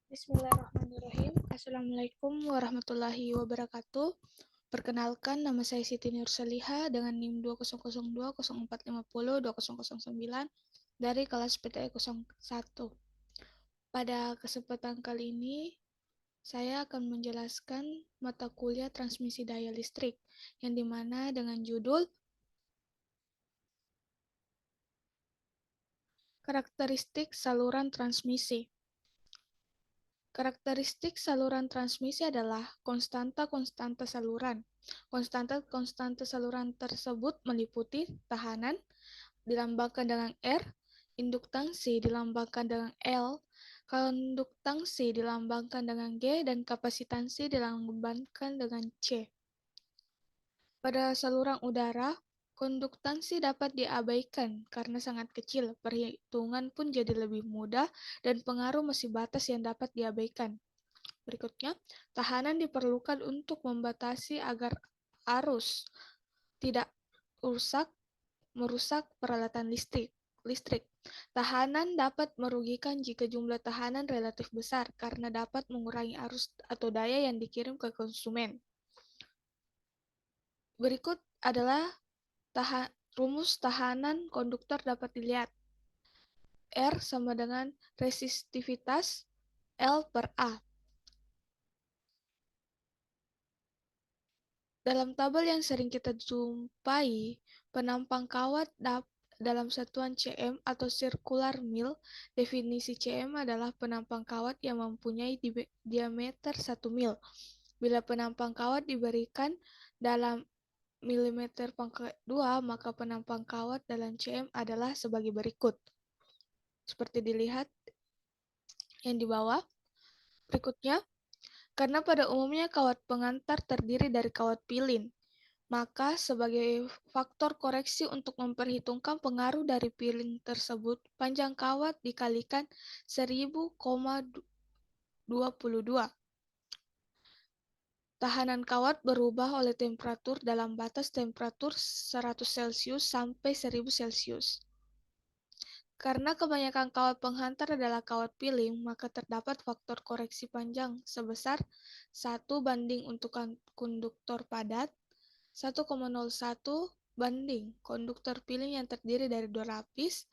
Bismillahirrahmanirrahim. Assalamualaikum warahmatullahi wabarakatuh. Perkenalkan, nama saya Siti Nursaliha dengan NIM 2002 0450 2009 dari kelas PTE 01. Pada kesempatan kali ini, saya akan menjelaskan mata kuliah transmisi daya listrik, yang dimana dengan judul Karakteristik saluran transmisi. Karakteristik saluran transmisi adalah konstanta-konstanta saluran. Konstanta-konstanta saluran tersebut meliputi tahanan dilambangkan dengan R, induktansi dilambangkan dengan L, konduktansi dilambangkan dengan G, dan kapasitansi dilambangkan dengan C. Pada saluran udara, konduktansi dapat diabaikan karena sangat kecil, perhitungan pun jadi lebih mudah, dan pengaruh masih batas yang dapat diabaikan. Berikutnya, tahanan diperlukan untuk membatasi agar arus tidak merusak peralatan listrik. Tahanan dapat merugikan jika jumlah tahanan relatif besar karena dapat mengurangi arus atau daya yang dikirim ke konsumen. Berikut adalah rumus tahanan konduktor dapat dilihat. R sama dengan resistivitas L per A. Dalam tabel yang sering kita jumpai, penampang kawat dalam satuan cm atau circular mil, definisi cm adalah penampang kawat yang mempunyai diameter 1 mil. Bila penampang kawat diberikan dalam milimeter pangkat 2, maka penampang kawat dalam cm adalah sebagai berikut. Seperti dilihat yang di bawah. Berikutnya, karena pada umumnya kawat pengantar terdiri dari kawat pilin, maka sebagai faktor koreksi untuk memperhitungkan pengaruh dari pilin tersebut, panjang kawat dikalikan 1000,22. Tahanan kawat berubah oleh temperatur dalam batas temperatur 100 Celcius sampai 1000 Celcius. Karena kebanyakan kawat penghantar adalah kawat pilin, maka terdapat faktor koreksi panjang sebesar 1 banding untuk konduktor padat, 1,01 banding konduktor pilin yang terdiri dari 2 lapis,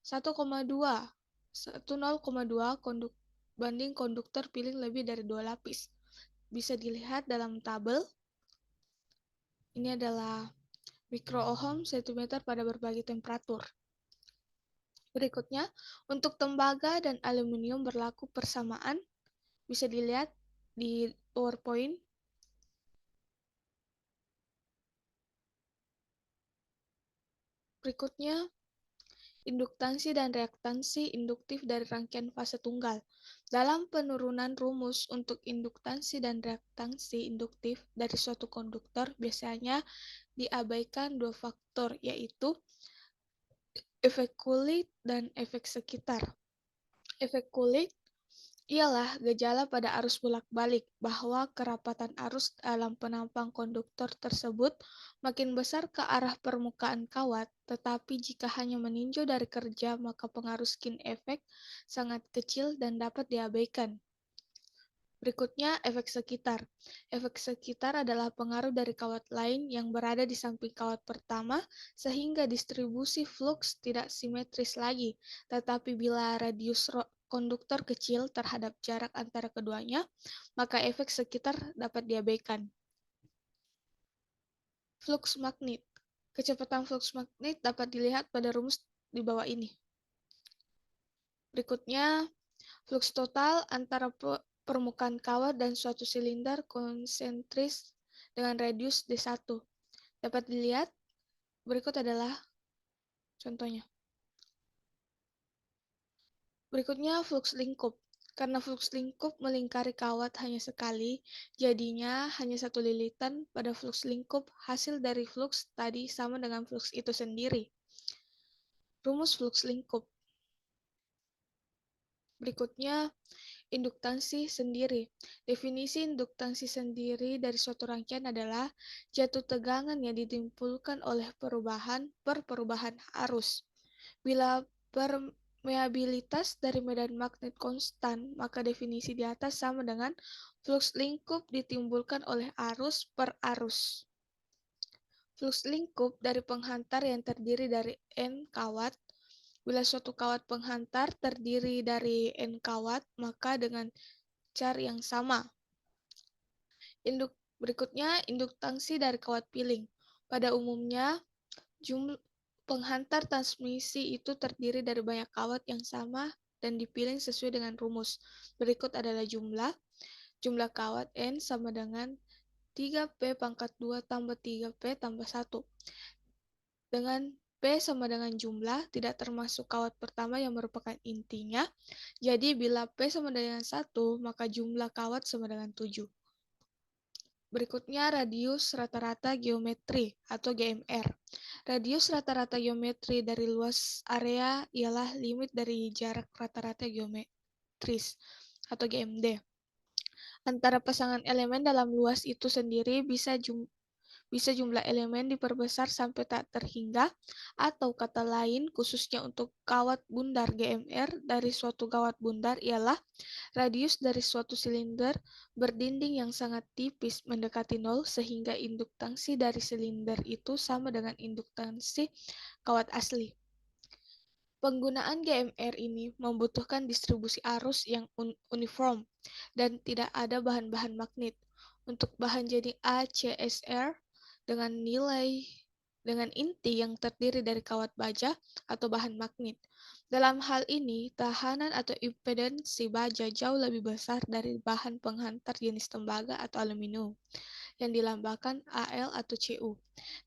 1,2 banding konduktor pilin lebih dari 2 lapis. Bisa dilihat dalam tabel. Ini adalah mikroohm cm pada berbagai temperatur. Berikutnya, untuk tembaga dan aluminium berlaku persamaan. Bisa dilihat di PowerPoint. Berikutnya, induktansi dan reaktansi induktif dari rangkaian fase tunggal. Dalam penurunan rumus untuk induktansi dan reaktansi induktif dari suatu konduktor, biasanya diabaikan dua faktor, yaitu efek kulit dan efek sekitar. Efek kulit ialah gejala pada arus bolak-balik bahwa kerapatan arus dalam penampang konduktor tersebut makin besar ke arah permukaan kawat, tetapi jika hanya meninjau dari kerja maka pengaruh skin effect sangat kecil dan dapat diabaikan. Berikutnya, efek sekitar. Efek sekitar adalah pengaruh dari kawat lain yang berada di samping kawat pertama sehingga distribusi flux tidak simetris lagi, tetapi bila radius konduktor kecil terhadap jarak antara keduanya, maka efek sekitar dapat diabaikan. Flux magnet. Kecepatan flux magnet dapat dilihat pada rumus di bawah ini. Berikutnya, flux total antara permukaan kawat dan suatu silinder konsentris dengan radius D1. Dapat dilihat, berikut adalah contohnya. Berikutnya flux lingkup. Karena flux lingkup melingkari kawat hanya sekali, jadinya hanya satu lilitan pada flux lingkup. Hasil dari flux tadi sama dengan flux itu sendiri. Rumus flux lingkup. Berikutnya, induktansi sendiri. Definisi induktansi sendiri dari suatu rangkaian adalah jatuh tegangan yang ditimbulkan oleh perubahan arus. Bila meabilitas dari medan magnet konstan, maka definisi di atas sama dengan flux lingkup ditimbulkan oleh arus per arus. Flux lingkup dari penghantar yang terdiri dari N kawat. Bila suatu kawat penghantar terdiri dari N kawat, maka dengan car yang sama. Berikutnya, induktansi dari kawat piling. Pada umumnya, jumlah penghantar transmisi itu terdiri dari banyak kawat yang sama dan dipiling sesuai dengan rumus. Berikut adalah jumlah kawat N sama dengan 3P pangkat 2 tambah 3P tambah 1. Dengan P sama dengan jumlah, tidak termasuk kawat pertama yang merupakan intinya. Jadi bila P sama dengan 1, maka jumlah kawat sama dengan 7. Berikutnya radius rata-rata geometri atau GMR. Radius rata-rata geometri dari luas area ialah limit dari jarak rata-rata geometris atau GMD. Antara pasangan elemen dalam luas itu sendiri bisa jumlah elemen diperbesar sampai tak terhingga, atau kata lain khususnya untuk kawat bundar GMR dari suatu kawat bundar ialah radius dari suatu silinder berdinding yang sangat tipis mendekati nol sehingga induktansi dari silinder itu sama dengan induktansi kawat asli. Penggunaan GMR ini membutuhkan distribusi arus yang uniform dan tidak ada bahan-bahan magnet. Untuk bahan jadi ACSR dengan inti yang terdiri dari kawat baja atau bahan magnet. Dalam hal ini, tahanan atau impedansi baja jauh lebih besar dari bahan penghantar jenis tembaga atau aluminium yang dilambangkan Al atau Cu.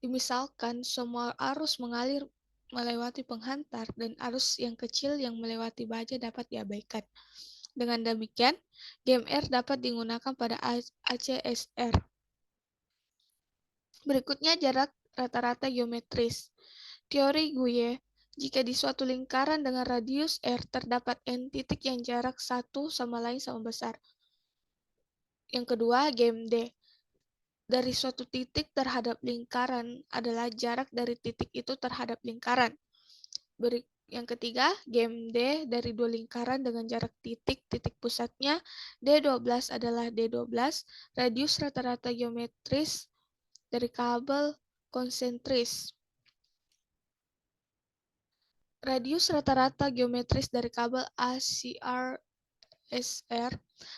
Dimisalkan, semua arus mengalir melewati penghantar dan arus yang kecil yang melewati baja dapat diabaikan. Dengan demikian, GMR dapat digunakan pada ACSR. Berikutnya jarak rata-rata geometris. Teori Guye, jika di suatu lingkaran dengan radius R terdapat N titik yang jarak satu sama lain sama besar. Yang kedua, GMD. Dari suatu titik terhadap lingkaran adalah jarak dari titik itu terhadap lingkaran. Yang ketiga, GMD dari dua lingkaran dengan jarak titik pusatnya D12 adalah D12, radius rata-rata geometris dari kabel konsentris. Radius rata-rata geometris dari kabel ACR-SR,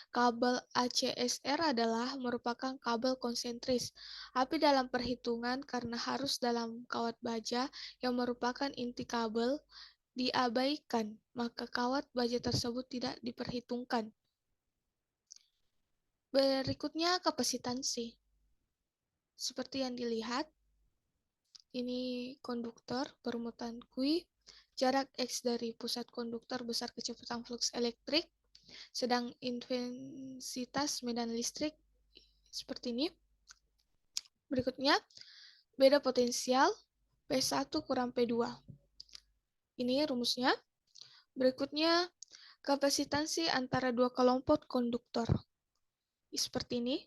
kabel ACSR adalah merupakan kabel konsentris. Tapi dalam perhitungan karena harus dalam kawat baja yang merupakan inti kabel diabaikan, maka kawat baja tersebut tidak diperhitungkan. Berikutnya kapasitansi. Seperti yang dilihat, ini konduktor permutaan Q, jarak X dari pusat konduktor besar kecepatan flux elektrik, sedang intensitas medan listrik seperti ini. Berikutnya, beda potensial P1 kurang P2. Ini rumusnya. Berikutnya, kapasitansi antara dua kelompok konduktor. Seperti ini.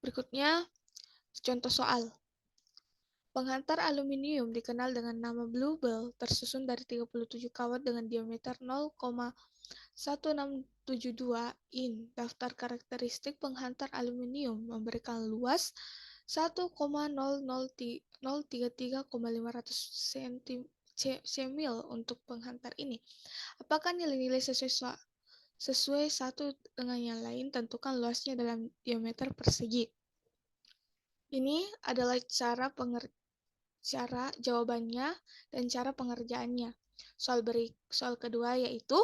Berikutnya, contoh soal. Penghantar aluminium dikenal dengan nama Blue Bell tersusun dari 37 kawat dengan diameter 0,1672 in. Daftar karakteristik penghantar aluminium memberikan luas 1,0033500 cm untuk penghantar ini. Apakah nilai-nilai sesuai satu dengan yang lain? Tentukan luasnya dalam diameter persegi. Ini adalah cara jawabannya dan cara pengerjaannya. Soal kedua yaitu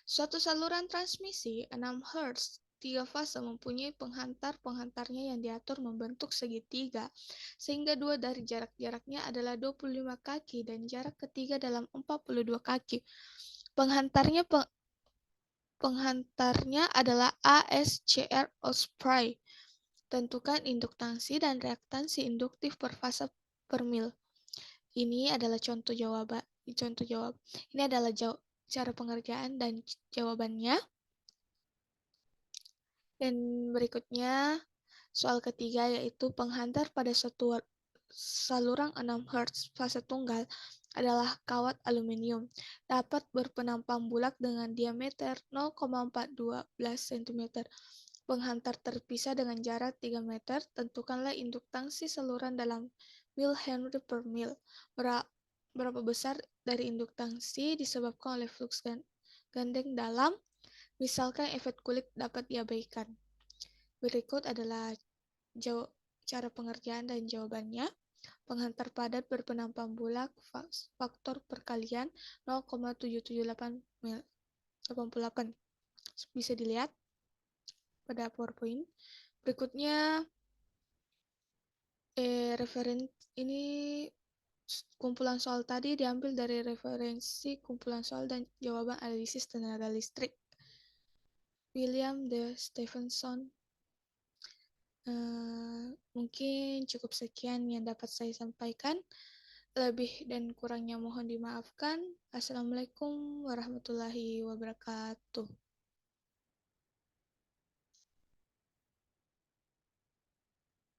suatu saluran transmisi 6 Hz 3 fase mempunyai penghantarnya yang diatur membentuk segitiga sehingga dua dari jarak-jaraknya adalah 25 kaki dan jarak ketiga dalam 42 kaki. Penghantarnya adalah ASCR Osprey. Tentukan induktansi dan reaktansi induktif per fase per mil. Ini adalah contoh jawab. Ini adalah cara pengerjaan dan jawabannya. Dan berikutnya soal ketiga yaitu penghantar pada satu saluran 6 Hz fase tunggal adalah kawat aluminium. Dapat berpenampang bulat dengan diameter 0,412 cm. Penghantar terpisah dengan jarak 3 meter. Tentukanlah induktansi saluran dalam mil Henry per mil. Berapa besar dari induktansi disebabkan oleh flux gandeng dalam, misalkan efek kulit dapat diabaikan. Berikut adalah cara pengerjaan dan jawabannya. Penghantar padat berpenampang bulat faktor perkalian 0,778 bisa dilihat pada PowerPoint. Berikutnya ini kumpulan soal tadi diambil dari referensi kumpulan soal dan jawaban analisis tenaga listrik William D. Stephenson. Mungkin cukup sekian yang dapat saya sampaikan. Lebih dan kurangnya mohon dimaafkan. Assalamualaikum warahmatullahi wabarakatuh.